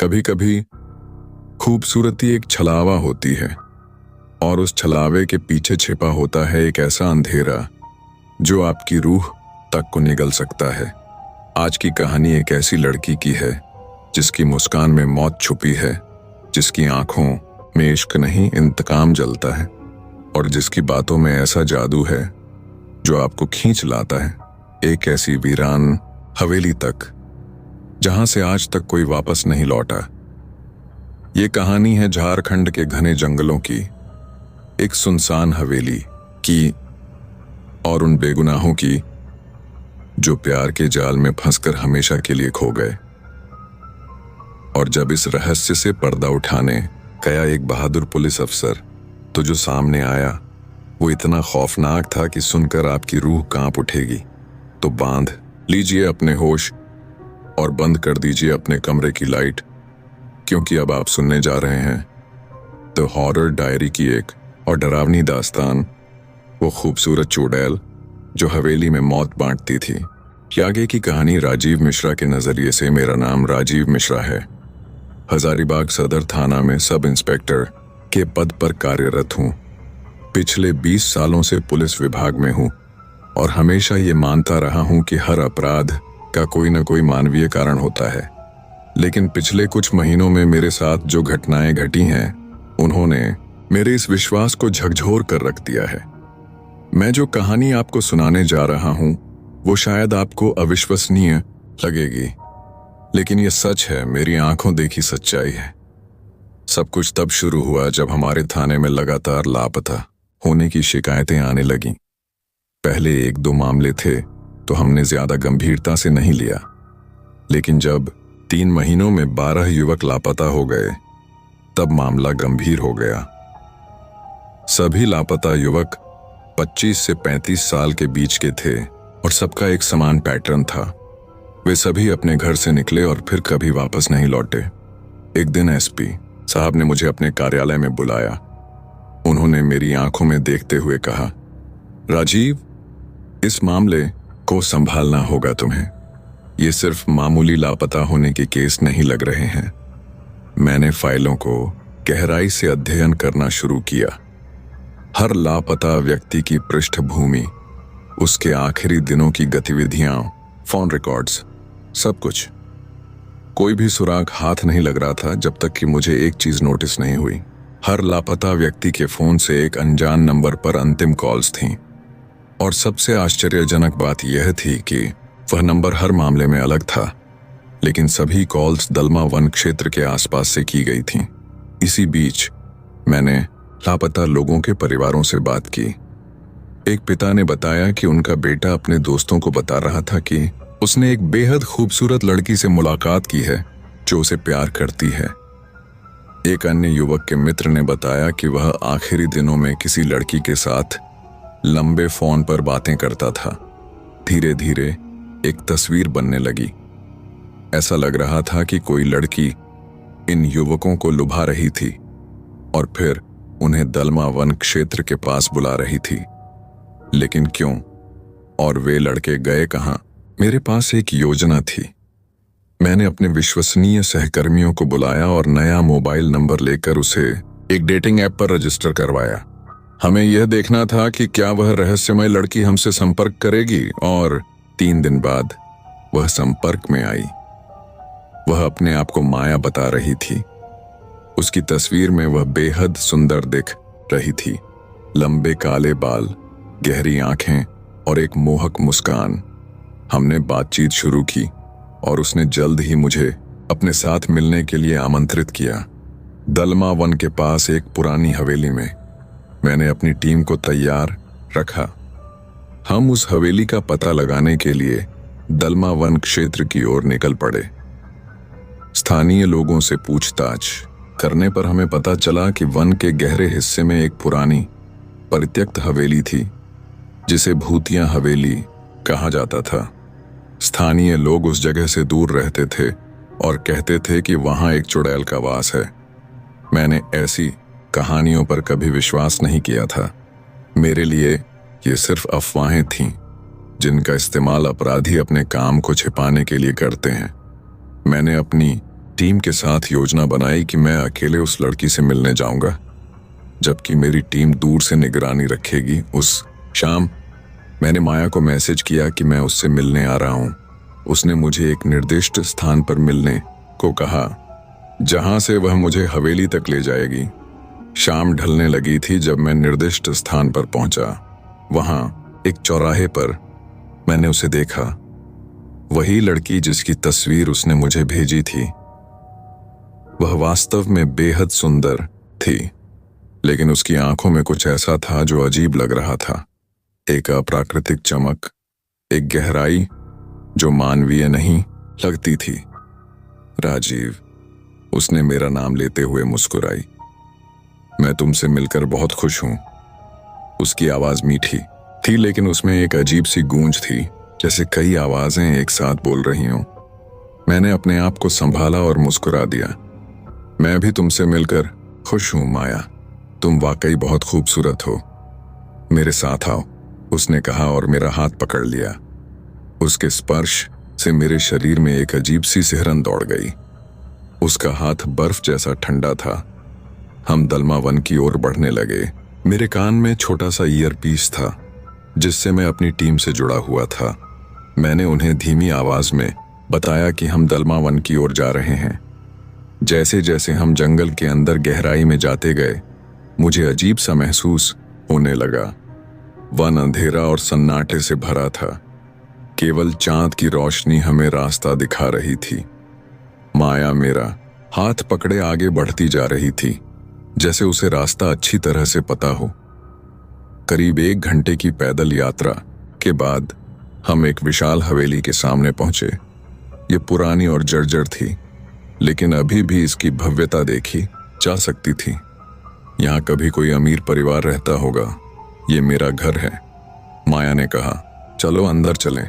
कभी कभी खूबसूरती एक छलावा होती है और उस छलावे के पीछे छिपा होता है एक ऐसा अंधेरा जो आपकी रूह तक को निगल सकता है। आज की कहानी एक ऐसी लड़की की है जिसकी मुस्कान में मौत छुपी है, जिसकी आंखों में इश्क नहीं इंतकाम जलता है और जिसकी बातों में ऐसा जादू है जो आपको खींच लाता है एक ऐसी वीरान हवेली तक जहां से आज तक कोई वापस नहीं लौटा। ये कहानी है झारखंड के घने जंगलों की, एक सुनसान हवेली की और उन बेगुनाहों की जो प्यार के जाल में फंसकर हमेशा के लिए खो गए। और जब इस रहस्य से पर्दा उठाने गया एक बहादुर पुलिस अफसर, तो जो सामने आया वो इतना खौफनाक था कि सुनकर आपकी रूह कांप उठेगी। तो बांध लीजिए अपने होश और बंद कर दीजिए अपने कमरे की लाइट, क्योंकि अब आप सुनने जा रहे हैं द हॉरर डायरी की एक और डरावनी दास्तान, वो खूबसूरत चुड़ैल जो हवेली में मौत बांटती थी। कि आगे की कहानी राजीव मिश्रा के नजरिए से। मेरा नाम राजीव मिश्रा है। हजारीबाग सदर थाना में सब इंस्पेक्टर के पद पर कार्यरत हूँ। पिछले 20 सालों से पुलिस विभाग में हूँ और हमेशा ये मानता रहा हूँ कि हर अपराध का कोई न कोई मानवीय कारण होता है। लेकिन पिछले कुछ महीनों में मेरे साथ जो घटनाएं घटी हैं, उन्होंने मेरे इस विश्वास को झकझोर कर रख दिया है। मैं जो कहानी आपको सुनाने जा रहा हूं वो शायद आपको अविश्वसनीय लगेगी, लेकिन ये सच है, मेरी आंखों देखी सच्चाई है। सब कुछ तब शुरू हुआ जब हमारे थाने में लगातार लापता होने की शिकायतें आने लगीं। पहले 1-2 मामले थे तो हमने ज्यादा गंभीरता से नहीं लिया, लेकिन जब 3 महीनों में 12 युवक लापता हो गए तब मामला गंभीर हो गया। सभी लापता युवक 25 से 35 साल के बीच के थे और सबका एक समान पैटर्न था। वे सभी अपने घर से निकले और फिर कभी वापस नहीं लौटे। एक दिन एसपी साहब ने मुझे अपने कार्यालय में बुलाया। उन्होंने मेरी आंखों में देखते हुए कहा, राजीव, इस मामले को संभालना होगा तुम्हें। ये सिर्फ मामूली लापता होने के केस नहीं लग रहे हैं। मैंने फाइलों को गहराई से अध्ययन करना शुरू किया। हर लापता व्यक्ति की पृष्ठभूमि, उसके आखिरी दिनों की गतिविधियां, फोन रिकॉर्ड्स, सब कुछ। कोई भी सुराग हाथ नहीं लग रहा था जब तक कि मुझे एक चीज नोटिस नहीं हुई। हर लापता व्यक्ति के फोन से एक अनजान नंबर पर अंतिम कॉल्स थीं। और सबसे आश्चर्यजनक बात यह थी कि वह नंबर हर मामले में अलग था, लेकिन सभी कॉल्स दलमा वन क्षेत्र के आसपास से की गई थीं। इसी बीच मैंने लापता लोगों के परिवारों से बात की। एक पिता ने बताया कि उनका बेटा अपने दोस्तों को बता रहा था कि उसने एक बेहद खूबसूरत लड़की से मुलाकात की है जो उसे प्यार करती है। एक अन्य युवक के मित्र ने बताया कि वह आखिरी दिनों में किसी लड़की के साथ लंबे फोन पर बातें करता था। धीरे धीरे एक तस्वीर बनने लगी। ऐसा लग रहा था कि कोई लड़की इन युवकों को लुभा रही थी और फिर उन्हें दलमा वन क्षेत्र के पास बुला रही थी। लेकिन क्यों और वे लड़के गए कहां? मेरे पास एक योजना थी। मैंने अपने विश्वसनीय सहकर्मियों को बुलाया और नया मोबाइल नंबर लेकर उसे एक डेटिंग ऐप पर रजिस्टर करवाया। हमें यह देखना था कि क्या वह रहस्यमय लड़की हमसे संपर्क करेगी, और 3 दिन बाद वह संपर्क में आई। वह अपने आप को माया बता रही थी। उसकी तस्वीर में वह बेहद सुंदर दिख रही थी। लंबे काले बाल, गहरी आंखें और एक मोहक मुस्कान। हमने बातचीत शुरू की और उसने जल्द ही मुझे अपने साथ मिलने के लिए आमंत्रित किया। दलमा वन के पास एक पुरानी हवेली में मैंने अपनी टीम को तैयार रखा। हम उस हवेली का पता लगाने के लिए दलमा वन क्षेत्र की ओर निकल पड़े। स्थानीय लोगों से पूछताछ करने पर हमें पता चला कि वन के गहरे हिस्से में एक पुरानी परित्यक्त हवेली थी जिसे भूतिया हवेली कहा जाता था। स्थानीय लोग उस जगह से दूर रहते थे और कहते थे कि वहां एक चुड़ैल का वास है। मैंने ऐसी कहानियों पर कभी विश्वास नहीं किया था। मेरे लिए ये सिर्फ अफवाहें थीं जिनका इस्तेमाल अपराधी अपने काम को छिपाने के लिए करते हैं। मैंने अपनी टीम के साथ योजना बनाई कि मैं अकेले उस लड़की से मिलने जाऊंगा, जबकि मेरी टीम दूर से निगरानी रखेगी। उस शाम मैंने माया को मैसेज किया कि मैं उससे मिलने आ रहा हूं। उसने मुझे एक निर्दिष्ट स्थान पर मिलने को कहा, जहां से वह मुझे हवेली तक ले जाएगी। शाम ढलने लगी थी जब मैं निर्दिष्ट स्थान पर पहुंचा। वहां एक चौराहे पर मैंने उसे देखा, वही लड़की जिसकी तस्वीर उसने मुझे भेजी थी। वह वास्तव में बेहद सुंदर थी, लेकिन उसकी आंखों में कुछ ऐसा था जो अजीब लग रहा था। एक अप्राकृतिक चमक, एक गहराई जो मानवीय नहीं लगती थी। राजीव, उसने मेरा नाम लेते हुए मुस्कुराई। मैं तुमसे मिलकर बहुत खुश हूं। उसकी आवाज मीठी थी, लेकिन उसमें एक अजीब सी गूंज थी, जैसे कई आवाजें एक साथ बोल रही हों। मैंने अपने आप को संभाला और मुस्कुरा दिया। मैं भी तुमसे मिलकर खुश हूं माया, तुम वाकई बहुत खूबसूरत हो। मेरे साथ आओ, उसने कहा और मेरा हाथ पकड़ लिया। उसके स्पर्श से मेरे शरीर में एक अजीब सी सिहरन दौड़ गई। उसका हाथ बर्फ जैसा ठंडा था। हम दलमा वन की ओर बढ़ने लगे। मेरे कान में छोटा सा ईयरपीस था जिससे मैं अपनी टीम से जुड़ा हुआ था। मैंने उन्हें धीमी आवाज में बताया कि हम दलमा वन की ओर जा रहे हैं। जैसे जैसे हम जंगल के अंदर गहराई में जाते गए, मुझे अजीब सा महसूस होने लगा। वन अंधेरा और सन्नाटे से भरा था। केवल चांद की रोशनी हमें रास्ता दिखा रही थी। माया मेरा हाथ पकड़े आगे बढ़ती जा रही थी, जैसे उसे रास्ता अच्छी तरह से पता हो। करीब 1 घंटे की पैदल यात्रा के बाद हम एक विशाल हवेली के सामने पहुंचे। ये पुरानी और जर्जर थी, लेकिन अभी भी इसकी भव्यता देखी जा सकती थी। यहाँ कभी कोई अमीर परिवार रहता होगा। ये मेरा घर है, माया ने कहा। चलो अंदर चलें।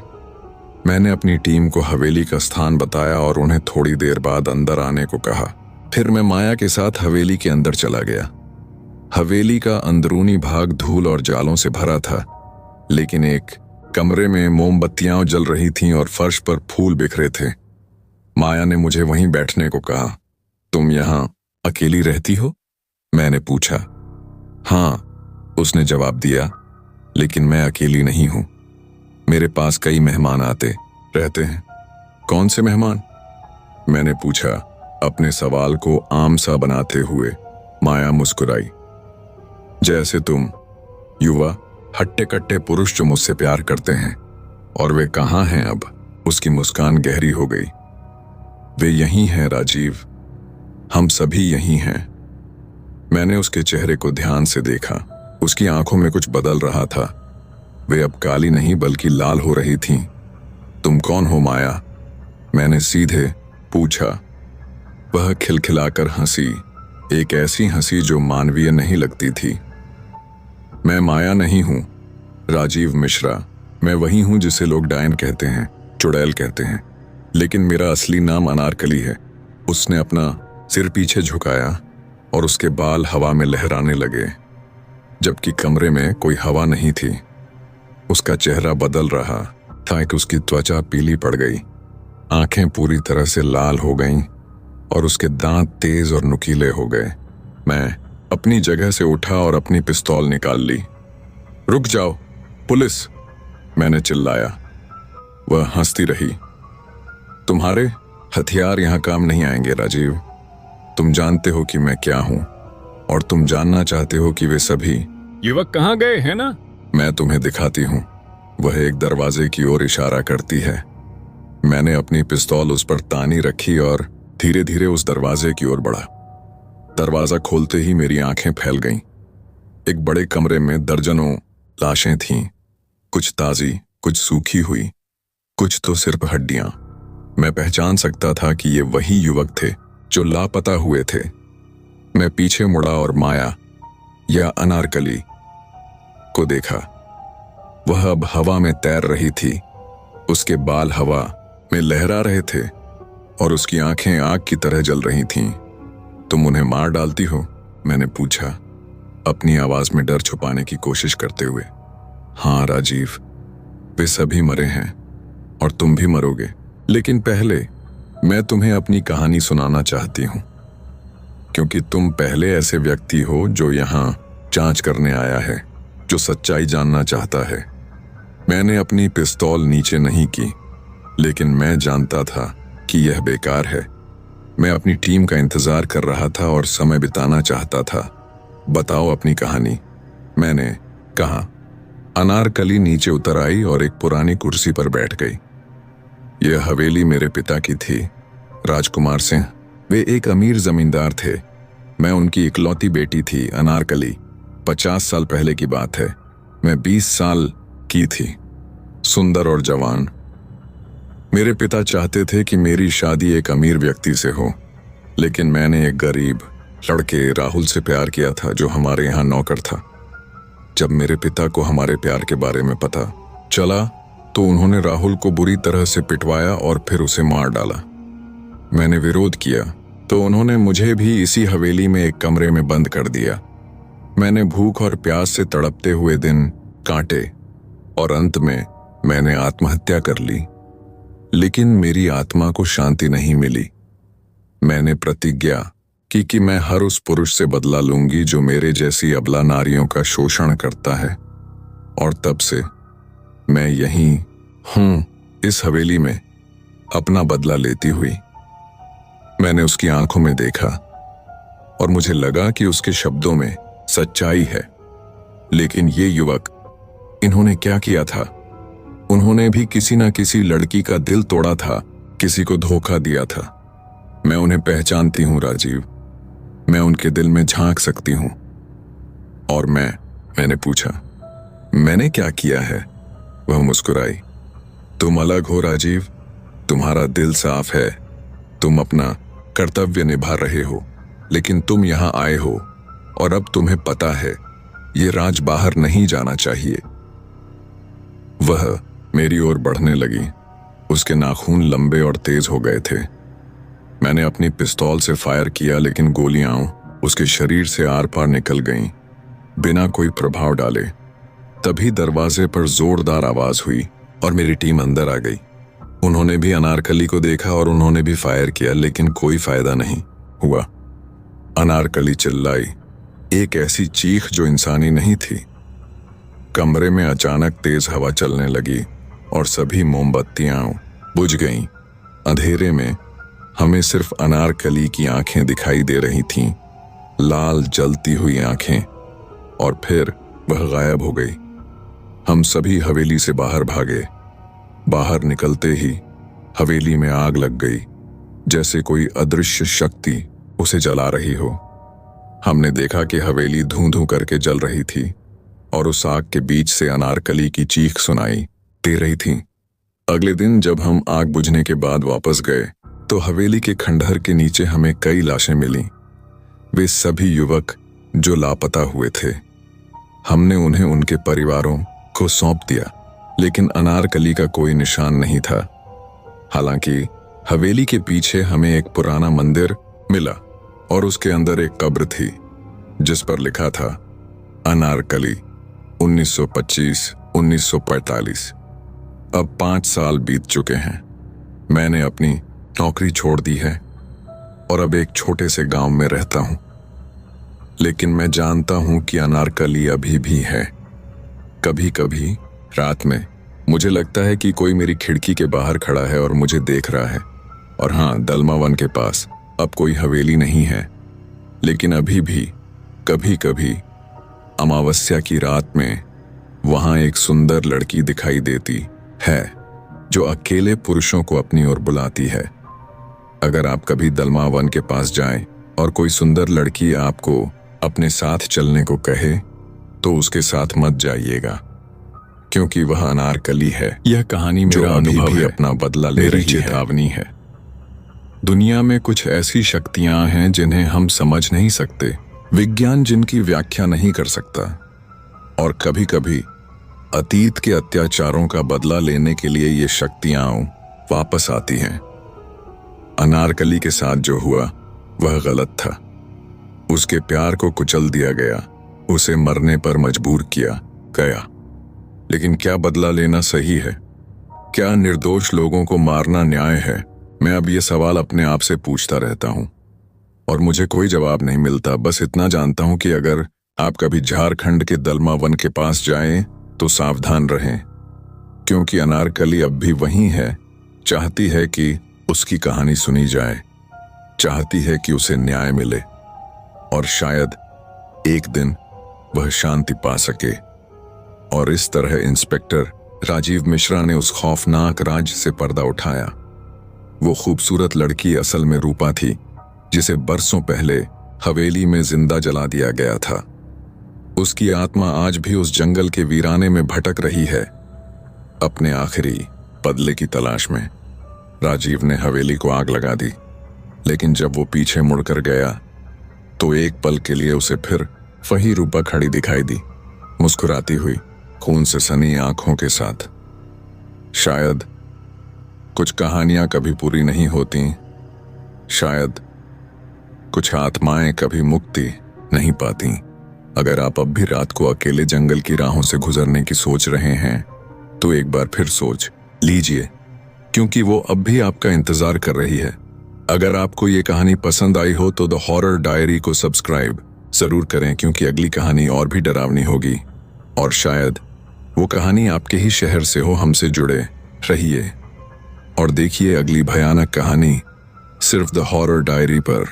मैंने अपनी टीम को हवेली का स्थान बताया और उन्हें थोड़ी देर बाद अंदर आने को कहा। फिर मैं माया के साथ हवेली के अंदर चला गया। हवेली का अंदरूनी भाग धूल और जालों से भरा था, लेकिन एक कमरे में मोमबत्तियां जल रही थीं और फर्श पर फूल बिखरे थे। माया ने मुझे वहीं बैठने को कहा। तुम यहाँ अकेली रहती हो? मैंने पूछा। हाँ, उसने जवाब दिया, लेकिन मैं अकेली नहीं हूं। मेरे पास कई मेहमान आते रहते हैं। कौन से मेहमान? मैंने पूछा, अपने सवाल को आम सा बनाते हुए। माया मुस्कुराई। जैसे तुम, युवा हट्टे कट्टे पुरुष जो मुझसे प्यार करते हैं। और वे कहाँ हैं अब? उसकी मुस्कान गहरी हो गई। वे यहीं हैं राजीव, हम सभी यहीं हैं। मैंने उसके चेहरे को ध्यान से देखा। उसकी आंखों में कुछ बदल रहा था। वे अब काली नहीं बल्कि लाल हो रही थीं। तुम कौन हो माया? मैंने सीधे पूछा। वह खिलखिलाकर हंसी, एक ऐसी हंसी जो मानवीय नहीं लगती थी। मैं माया नहीं हूं, राजीव मिश्रा। मैं वही हूं जिसे लोग डायन कहते हैं, चुड़ैल कहते हैं, लेकिन मेरा असली नाम अनारकली है। उसने अपना सिर पीछे झुकाया और उसके बाल हवा में लहराने लगे, जबकि कमरे में कोई हवा नहीं थी। उसका चेहरा बदल रहा था कि उसकी त्वचा पीली पड़ गई, आंखें पूरी तरह से लाल हो गईं और उसके दांत तेज और नुकीले हो गए। मैं अपनी जगह से उठा और अपनी पिस्तौल निकाल ली। रुक जाओ, पुलिस! मैंने चिल्लाया। वह हंसती रही। तुम्हारे हथियार यहां काम नहीं आएंगे राजीव। तुम जानते हो कि मैं क्या हूं, और तुम जानना चाहते हो कि वे सभी युवक कहाँ गए हैं ना? मैं तुम्हें दिखाती हूं। वह एक दरवाजे की ओर इशारा करती है। मैंने अपनी पिस्तौल उस पर तानी रखी और धीरे धीरे उस दरवाजे की ओर बढ़ा। दरवाजा खोलते ही मेरी आंखें फैल गईं। एक बड़े कमरे में दर्जनों लाशें थीं, कुछ ताजी, कुछ सूखी हुई, कुछ तो सिर्फ हड्डियां। मैं पहचान सकता था कि ये वही युवक थे जो लापता हुए थे। मैं पीछे मुड़ा और माया, या अनारकली, को देखा। वह अब हवा में तैर रही थी। उसके बाल हवा में लहरा रहे थे और उसकी आंखें आग की तरह जल रही थीं। तुम उन्हें मार डालती हो? मैंने पूछा, अपनी आवाज में डर छुपाने की कोशिश करते हुए। हाँ राजीव, वे सभी मरे हैं और तुम भी मरोगे, लेकिन पहले मैं तुम्हें अपनी कहानी सुनाना चाहती हूँ, क्योंकि तुम पहले ऐसे व्यक्ति हो जो यहाँ जांच करने आया है, जो सच्चाई जानना चाहता है। मैंने अपनी पिस्तौल नीचे नहीं की, लेकिन मैं जानता था कि यह बेकार है। मैं अपनी टीम का इंतजार कर रहा था और समय बिताना चाहता था। बताओ अपनी कहानी, मैंने कहा। अनारकली नीचे उतर आई और एक पुरानी कुर्सी पर बैठ गई। यह हवेली मेरे पिता की थी, राजकुमार सिंह। वे एक अमीर जमींदार थे। मैं उनकी इकलौती बेटी थी, अनारकली। 50 साल पहले की बात है। मैं 20 साल की थी, सुंदर और जवान। मेरे पिता चाहते थे कि मेरी शादी एक अमीर व्यक्ति से हो, लेकिन मैंने एक गरीब लड़के राहुल से प्यार किया था, जो हमारे यहाँ नौकर था। जब मेरे पिता को हमारे प्यार के बारे में पता चला तो उन्होंने राहुल को बुरी तरह से पिटवाया और फिर उसे मार डाला। मैंने विरोध किया तो उन्होंने मुझे भी इसी हवेली में एक कमरे में बंद कर दिया। मैंने भूख और प्यास से तड़पते हुए दिन काटे और अंत में मैंने आत्महत्या कर ली। लेकिन मेरी आत्मा को शांति नहीं मिली। मैंने प्रतिज्ञा की कि मैं हर उस पुरुष से बदला लूंगी जो मेरे जैसी अबला नारियों का शोषण करता है। और तब से मैं यहीं हूं, इस हवेली में, अपना बदला लेती हुई। मैंने उसकी आंखों में देखा और मुझे लगा कि उसके शब्दों में सच्चाई है। लेकिन ये युवक, इन्होंने क्या किया था? उन्होंने भी किसी न किसी लड़की का दिल तोड़ा था, किसी को धोखा दिया था। मैं उन्हें पहचानती हूं राजीव। मैं उनके दिल में झांक सकती हूं। और मैंने पूछा, मैंने क्या किया है? वह मुस्कुराई। तुम अलग हो राजीव, तुम्हारा दिल साफ है, तुम अपना कर्तव्य निभा रहे हो। लेकिन तुम यहां आए हो और अब तुम्हें पता है ये राज बाहर नहीं जाना चाहिए। वह मेरी ओर बढ़ने लगी। उसके नाखून लंबे और तेज हो गए थे। मैंने अपनी पिस्तौल से फायर किया, लेकिन गोलियां उसके शरीर से आर पार निकल गईं, बिना कोई प्रभाव डाले। तभी दरवाजे पर जोरदार आवाज हुई और मेरी टीम अंदर आ गई। उन्होंने भी अनारकली को देखा और उन्होंने भी फायर किया, लेकिन कोई फायदा नहीं हुआ। अनारकली चिल्लाई, एक ऐसी चीख जो इंसानी नहीं थी। कमरे में अचानक तेज हवा चलने लगी और सभी मोमबत्तियां बुझ गईं। अंधेरे में हमें सिर्फ अनारकली की आंखें दिखाई दे रही थीं, लाल जलती हुई आंखें। और फिर वह गायब हो गई। हम सभी हवेली से बाहर भागे। बाहर निकलते ही हवेली में आग लग गई, जैसे कोई अदृश्य शक्ति उसे जला रही हो। हमने देखा कि हवेली धूं धूं करके जल रही थी और उस आग के बीच से अनारकली की चीख सुनाई दे रही थी। अगले दिन जब हम आग बुझने के बाद वापस गए तो हवेली के खंडहर के नीचे हमें कई लाशें मिलीं। वे सभी युवक जो लापता हुए थे। हमने उन्हें उनके परिवारों को सौंप दिया, लेकिन अनारकली का कोई निशान नहीं था। हालांकि हवेली के पीछे हमें एक पुराना मंदिर मिला और उसके अंदर एक कब्र थी जिस पर लिखा था अनारकली 1925-1945। अब 5 साल बीत चुके हैं। मैंने अपनी नौकरी छोड़ दी है और अब एक छोटे से गांव में रहता हूं। लेकिन मैं जानता हूं कि अनारकली अभी भी है। कभी कभी रात में मुझे लगता है कि कोई मेरी खिड़की के बाहर खड़ा है और मुझे देख रहा है। और हाँ, दलमा वन के पास अब कोई हवेली नहीं है, लेकिन अभी भी कभी कभी अमावस्या की रात में वहां एक सुंदर लड़की दिखाई देती है जो अकेले पुरुषों को अपनी ओर बुलाती है। अगर आप कभी दलमा वन के पास जाएं और कोई सुंदर लड़की आपको अपने साथ चलने को कहे तो उसके साथ मत जाइएगा, क्योंकि वह अनारकली है। यह कहानी मेरा अनुभव भी अपना बदला ले रही चेतावनी है। दुनिया में कुछ ऐसी शक्तियां हैं जिन्हें हम समझ नहीं सकते, विज्ञान जिनकी व्याख्या नहीं कर सकता। और कभी कभी अतीत के अत्याचारों का बदला लेने के लिए ये शक्तियां वापस आती हैं। अनारकली के साथ जो हुआ वह गलत था। उसके प्यार को कुचल दिया गया, उसे मरने पर मजबूर किया गया। लेकिन क्या बदला लेना सही है? क्या निर्दोष लोगों को मारना न्याय है? मैं अब ये सवाल अपने आप से पूछता रहता हूं और मुझे कोई जवाब नहीं मिलता। बस इतना जानता हूं कि अगर आप कभी झारखंड के दलमा वन के पास जाएं तो सावधान रहें, क्योंकि अनारकली अब भी वहीं है। चाहती है कि उसकी कहानी सुनी जाए, चाहती है कि उसे न्याय मिले और शायद एक दिन वह शांति पा सके। और इस तरह इंस्पेक्टर राजीव मिश्रा ने उस खौफनाक राज से पर्दा उठाया। वो खूबसूरत लड़की असल में रूपा थी, जिसे बरसों पहले हवेली में जिंदा जला दिया गया था। उसकी आत्मा आज भी उस जंगल के वीराने में भटक रही है, अपने आखिरी बदले की तलाश में। राजीव ने हवेली को आग लगा दी, लेकिन जब वो पीछे मुड़कर गया तो एक पल के लिए उसे फिर वही रूपा खड़ी दिखाई दी, मुस्कुराती हुई, खून से सनी आंखों के साथ। शायद कुछ कहानियां कभी पूरी नहीं होती, शायद कुछ आत्माएं कभी मुक्ति नहीं पाती। अगर आप अब भी रात को अकेले जंगल की राहों से गुजरने की सोच रहे हैं तो एक बार फिर सोच लीजिए, क्योंकि वो अब भी आपका इंतजार कर रही है। अगर आपको ये कहानी पसंद आई हो तो द हॉरर डायरी को सब्सक्राइब जरूर करें, क्योंकि अगली कहानी और भी डरावनी होगी और शायद वो कहानी आपके ही शहर से हो। हमसे जुड़े रहिए और देखिए अगली भयानक कहानी सिर्फ द हॉरर डायरी पर।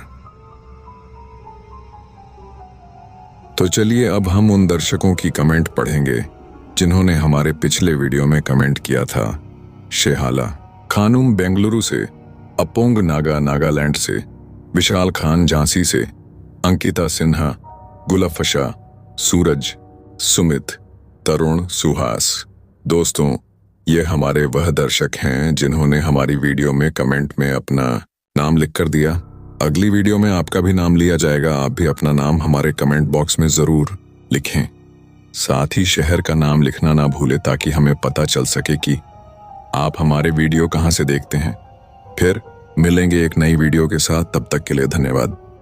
तो चलिए अब हम उन दर्शकों की कमेंट पढ़ेंगे जिन्होंने हमारे पिछले वीडियो में कमेंट किया था। शेहाला खानुम बेंगलुरु से, अपोंग नागा नागालैंड से, विशाल खान झांसी से, अंकिता सिन्हा, गुलफशा, सूरज, सुमित, तरुण, सुहास। दोस्तों, ये हमारे वह दर्शक हैं जिन्होंने हमारी वीडियो में कमेंट में अपना नाम लिखकर दिया। अगली वीडियो में आपका भी नाम लिया जाएगा। आप भी अपना नाम हमारे कमेंट बॉक्स में जरूर लिखें। साथ ही शहर का नाम लिखना ना भूलें, ताकि हमें पता चल सके कि आप हमारे वीडियो कहां से देखते हैं। फिर मिलेंगे एक नई वीडियो के साथ, तब तक के लिए धन्यवाद।